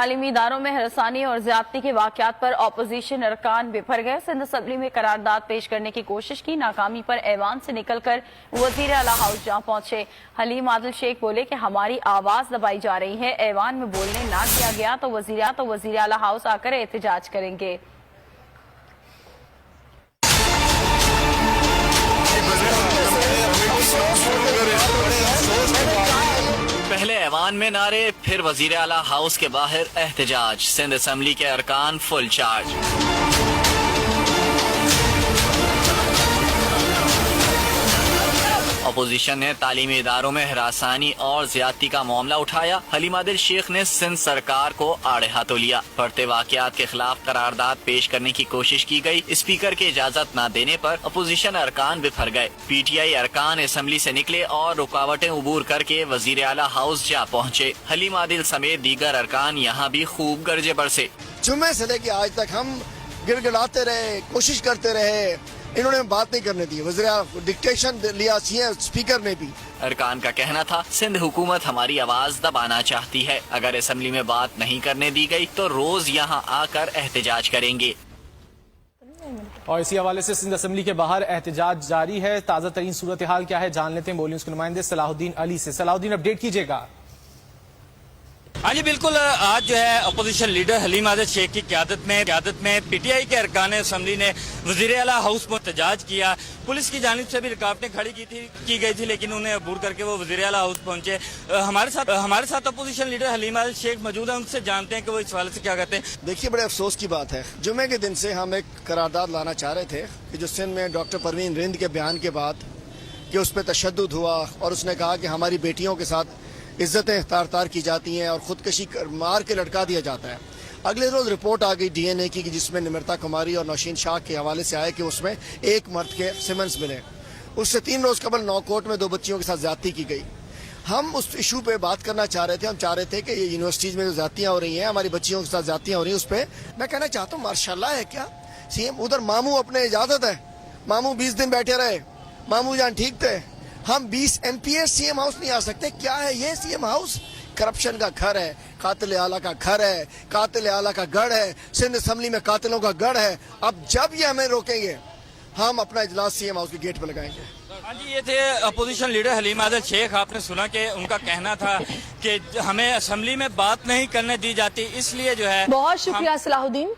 तालीमी इदारों में हरसानी और ज्यादती के वाकयात पर अपोजिशन अरकान बिफर गए। सिंध असम्बली में करारदाद पेश करने की कोशिश की, नाकामी पर ऐवान से निकलकर वजीर आला हाउस जा पहुंचे। हलीम आदिल शेख बोले कि हमारी आवाज दबाई जा रही है, ऐवान में बोलने ना दिया गया तो वजीर आला हाउस आकर एहतजाज करेंगे। पहले ऐवान में नारे, फिर वजीर आला हाउस के बाहर एहतजाज। सिंध असम्बली के अरकान फुल चार्ज। अपोजिशन ने तालीमी इदारों में हरासानी और ज्यादती का मामला उठाया। हलीम आदिल शेख ने सिंध सरकार को आड़े हाथों लिया। बढ़ते वाकयात के खिलाफ करारदाद पेश करने की कोशिश की गई। स्पीकर की इजाजत न देने पर अपोजिशन अरकान बिफर गए। PTI अरकान असम्बली से निकले और रुकावटें उबूर करके वजीर आला हाउस जा पहुँचे। हलीम आदिल समेत दीगर अरकान यहाँ भी खूब गरजे बरसे। जुम्मे से लेके आज तक हम गिड़गिड़ाते रहे, कोशिश करते रहे, इन्होंने बात नहीं करने दी। वज़ीर डिक्टेशन लिया सीएम स्पीकर ने भी। अरकान का कहना था, सिंध हुकूमत हमारी आवाज दबाना चाहती है। अगर असम्बली में बात नहीं करने दी गई तो रोज यहाँ आकर एहतजाज करेंगे। और इसी हवाले से सिंध असम्बली के बाहर एहतजाज जारी है। ताज़ा तरीन सूरत हाल क्या है जान लेते हैं बोलिए उसके नुमाइंदे सलाहुद्दीन अली से। सलाहुद्दीन, अपडेट कीजिएगा। हाँ जी बिल्कुल, आज जो है अपोजिशन लीडर हलीम आदिल शेख की क़यादत में PTI के अरकान असम्बली ने वज़ीर आला हाउस में एहतजाज किया। पुलिस की जानिब से भी रुकावटें खड़ी की गई थी, लेकिन उन्हें अबूर करके वो वज़ीर आला हाउस पहुंचे। हमारे साथ अपोजिशन लीडर हलीम आदिल शेख मौजूद हैं, उनसे जानते हैं कि वो इस हवाले से क्या कहते हैं। देखिए, बड़े अफसोस की बात है, जुमे के दिन से हम एक करारदाद लाना चाह रहे थे कि जो सिंध में डॉक्टर परवीन रिंद के बयान के बाद कि उस पर तशद्दुद हुआ और उसने कहा कि हमारी बेटियों के साथ इज्जतें तार की जाती हैं और खुदकशी मार के लटका दिया जाता है। अगले रोज रिपोर्ट आ गई DNA की जिसमें निमृता कुमारी और नौशीन शाह के हवाले से आया कि उसमें एक मर्द के सिमन्स मिले। उससे 3 रोज कबल नौकोट में 2 बच्चियों के साथ ज्यादती की गई। हम उस इशू पे बात करना चाह रहे थे। हम चाह रहे थे कि ये यूनिवर्सिटीज में जो ज्यादतियाँ हो रही हैं, हमारी बच्चियों के साथ ज्यादतियाँ हो रही हैं, उस पर मैं कहना चाहता हूँ मार्शाल्लाह है क्या सीएम। उधर मामू अपने इजाजत है, मामू 20 दिन बैठे रहे, मामू जान ठीक थे। हम 20 NPS सीएम हाउस नहीं आ सकते। क्या है ये सीएम हाउस? करप्शन का घर है, कातिल आला का घर है, कातिल आला का गढ़ है। सिंध असम्बली में कातिलों का गढ़ है। अब जब ये हमें रोकेंगे, हम अपना इजलास सीएम हाउस के गेट पर लगाएंगे। हाँ जी, ये थे अपोजिशन लीडर हलीम आदिल शेख। आपने सुना कि उनका कहना था कि हमें असम्बली में बात नहीं करने दी जाती, इसलिए जो है। बहुत शुक्रिया सलाहुद्दीन।